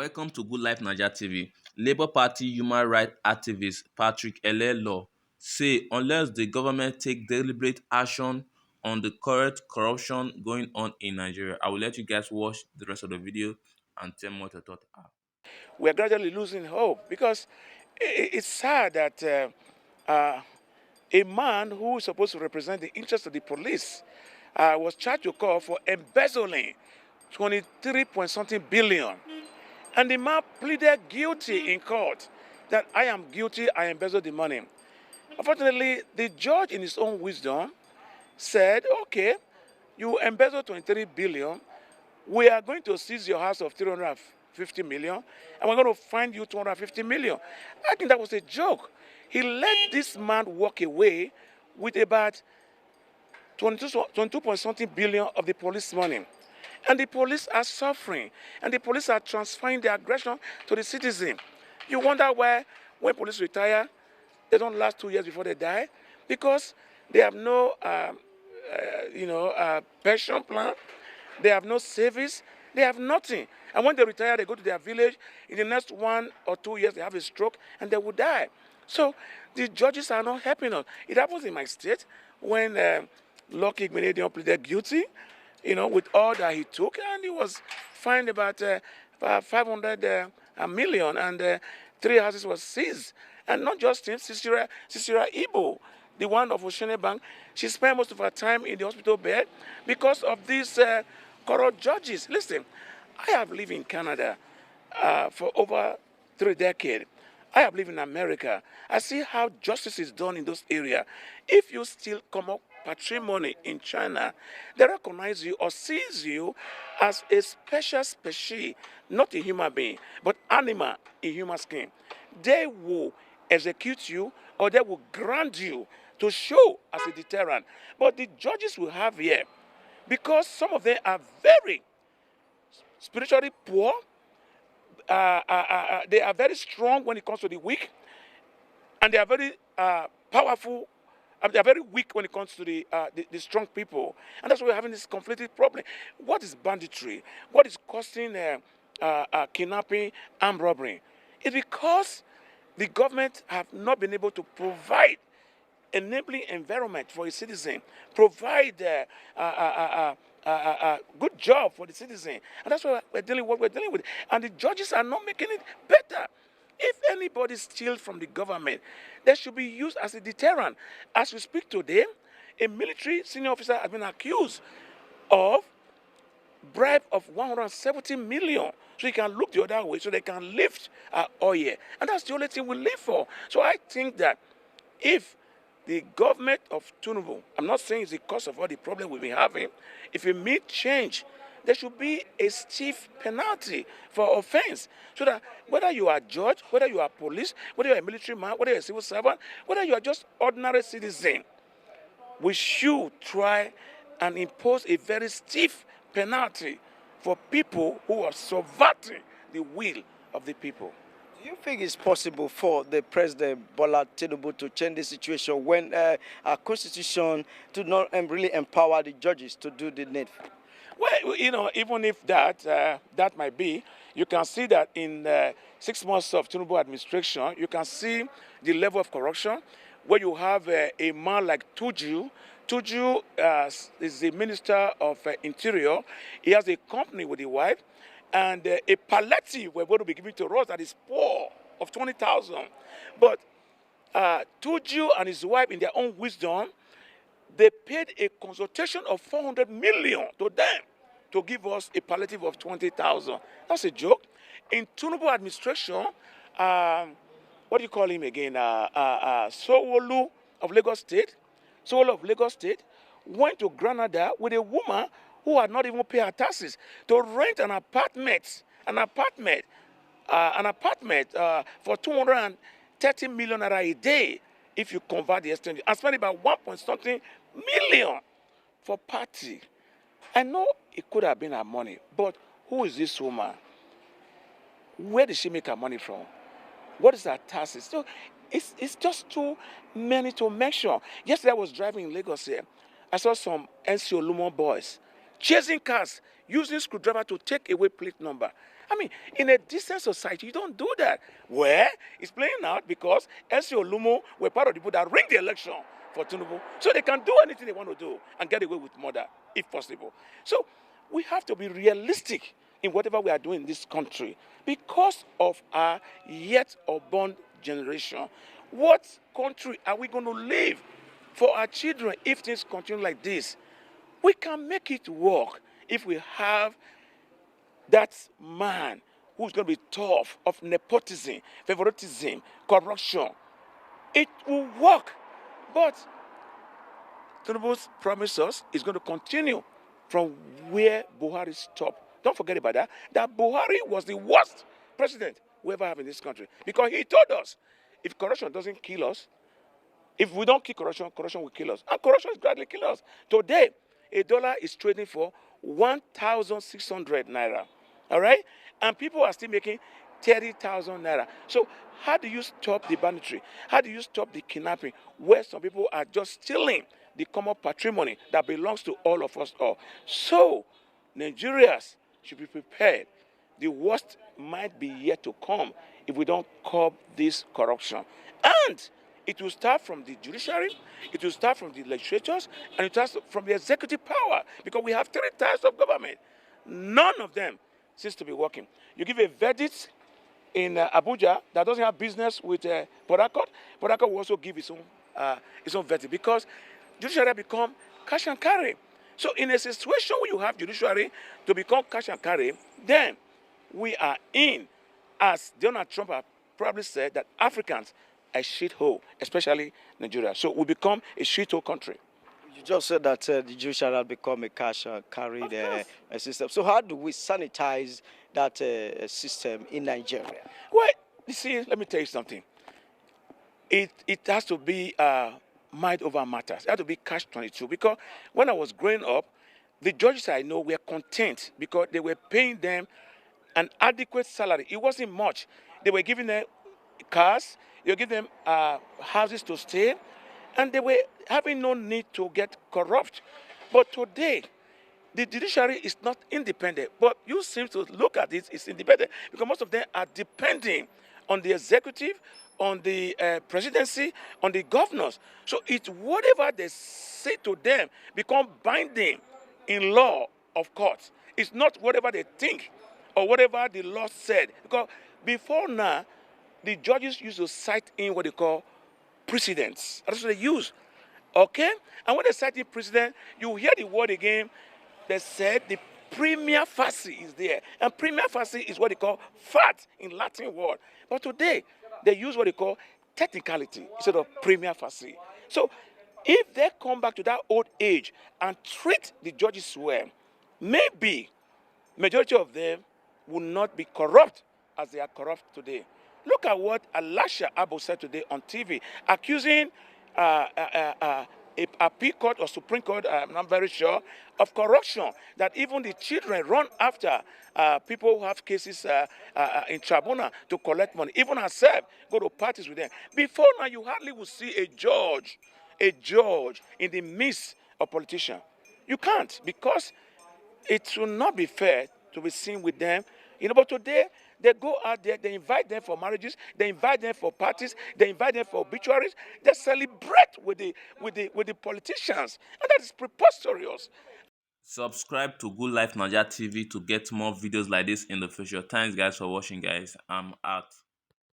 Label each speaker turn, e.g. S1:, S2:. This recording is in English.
S1: Welcome to Good Life Nigeria TV. Labour Party human rights activist Patrick Eholor say unless the government take deliberate action on the current corruption going on in Nigeria. I will let you guys watch the rest of the video and tell me what your thoughts are.
S2: We are gradually losing hope because it's sad that a man who is supposed to represent the interests of the police was charged to court for embezzling 23 point something billion. And the man pleaded guilty in court that I am guilty, I embezzled the money. Unfortunately, the judge in his own wisdom said, okay, you embezzled 23 billion, we are going to seize your house of 350 million, and we're going to find you 250 million. I think that was a joke. He let this man walk away with about 22 point something billion of the police money. And the police are suffering, and the police are transferring their aggression to the citizen. You wonder why, when police retire, they don't last 2 years before they die, because they have no, pension plan, they have no savings, they have nothing. And when they retire, they go to their village. In the next 1 or 2 years, they have a stroke, and they will die. So the judges are not helping us. It happens in my state when Lucky Gbenedion pleaded guilty, with all that he took, and he was fined about 500 million, and 3 houses were seized. And not just him, Cicera Ibo, the one of Oshene Bank, she spent most of her time in the hospital bed because of these corrupt judges. Listen, I have lived in Canada for over 3 decades. I have lived in America. I see how justice is done in those areas. If you still come up patrimony in China, they recognize you or sees you as a special species, not a human being, but animal in human skin. They will execute you or they will grant you to show as a deterrent. But the judges we have here, because some of them are very spiritually poor, they are very strong when it comes to the weak, and they are very powerful. They are very weak when it comes to the strong people, and that's why we're having this conflicting problem. What is banditry? What is causing kidnapping, armed robbery? It's because the government have not been able to provide enabling environment for a citizen, provide good job for the citizen, and that's why we're dealing with what we're dealing with. And the judges are not making it better. If anybody steals from the government, they should be used as a deterrent. As we speak today, a military senior officer has been accused of bribe of 170 million, so he can look the other way, so they can lift oil. And that's the only thing we live for. So I think that if the government of Tinubu, I'm not saying it's the cause of all the problem we've been having, if it meet change, there should be a stiff penalty for offense, so that whether you are judge, whether you are police, whether you are a military man, whether you are a civil servant, whether you are just ordinary citizen, we should try and impose a very stiff penalty for people who are subverting the will of the people.
S3: Do you think it's possible for the President Bola Tinubu to change the situation when our constitution do not really empower the judges to do the needful?
S2: Well, even if that might be, you can see that in 6 months of Tinubu administration, you can see the level of corruption, where you have a man like Tuju. Tuju is the Minister of Interior. He has a company with his wife, and a palliative we're going to be giving to us that is poor of 20,000. But Tuju and his wife, in their own wisdom, they paid a consultation of 400 million to them to give us a palliative of 20,000. That's a joke. In Tinubu administration, what do you call him again? Sowolu of Lagos State. Sowolu of Lagos State went to Granada with a woman who had not even paid her taxes to rent an apartment for 230 million naira a day if you convert the exchange, and spend about 1 point something million for party. I know it could have been her money, but who is this woman? Where did she make her money from? What is her taxes? So it's just too many to mention. Yesterday I was driving in Lagos here. I saw some NC Olumo boys chasing cars, using screwdriver to take away plate number. I mean, in a decent society, you don't do that. Where it's playing out because SC Olumo were part of the people that ring the election for Tinubu. So they can do anything they want to do and get away with murder, if possible. So we have to be realistic in whatever we are doing in this country because of our yet unborn generation. What country are we going to live for our children if things continue like this? We can make it work if we have that man who's going to be tough of nepotism, favoritism, corruption. It will work. But Tinubu's promise us is going to continue from where Buhari stopped. Don't forget about that. That Buhari was the worst president we ever have in this country because he told us if corruption doesn't kill us, if we don't kill corruption, corruption will kill us. And corruption is gradually killing us. Today, a dollar is trading for 1,600 naira. All right? And people are still making 30,000 naira. So, how do you stop the banditry? How do you stop the kidnapping where some people are just stealing the common patrimony that belongs to all of us all? So, Nigerians should be prepared. The worst might be yet to come if we don't curb this corruption. And it will start from the judiciary, it will start from the legislatures, and it will start from the executive power because we have three types of government. None of them seems to be working. You give a verdict in Abuja that doesn't have business with Port Harcourt. Port Harcourt will also give its own verdict because judiciary become cash and carry. So in a situation where you have judiciary to become cash and carry, then we are in, as Donald Trump has probably said, that Africans are a shithole, especially Nigeria. So we become a shithole country.
S3: You just said that the judiciary has become a cash carried system. So how do we sanitize that system in Nigeria?
S2: Well, you see, let me tell you something. It has to be mind over matters. It has to be cash 22 because when I was growing up, the judges I know were content because they were paying them an adequate salary. It wasn't much. They were giving them cars, they were giving them houses to stay, and they were having no need to get corrupt. But today, the judiciary is not independent. But you seem to look at it, it's independent because most of them are depending on the executive, on the presidency, on the governors. So it's whatever they say to them become binding in law of courts. It's not whatever they think or whatever the law said. Because before now, the judges used to cite in what they call precedents. That's what they use. Okay? And when they cite in precedent, you hear the word again. They said the prima facie is there. And prima facie is what they call fact in Latin word. But today, they use what they call technicality instead of prima facie. So if they come back to that old age and treat the judges well, maybe majority of them will not be corrupt as they are corrupt today. Look at what Alasha Abo said today on TV, accusing a appeal court or Supreme Court, I'm not very sure, of corruption, that even the children run after people who have cases in tribunal to collect money. Even herself go to parties with them. Before now, you hardly will see a judge in the midst of politicians. You can't because it will not be fair to be seen with them. But today, they go out there, they invite them for marriages, they invite them for parties, they invite them for obituaries, they celebrate with the politicians. And that is preposterous.
S1: Subscribe to Good Life Naija TV to get more videos like this in the future. Thanks guys for watching guys. I'm out.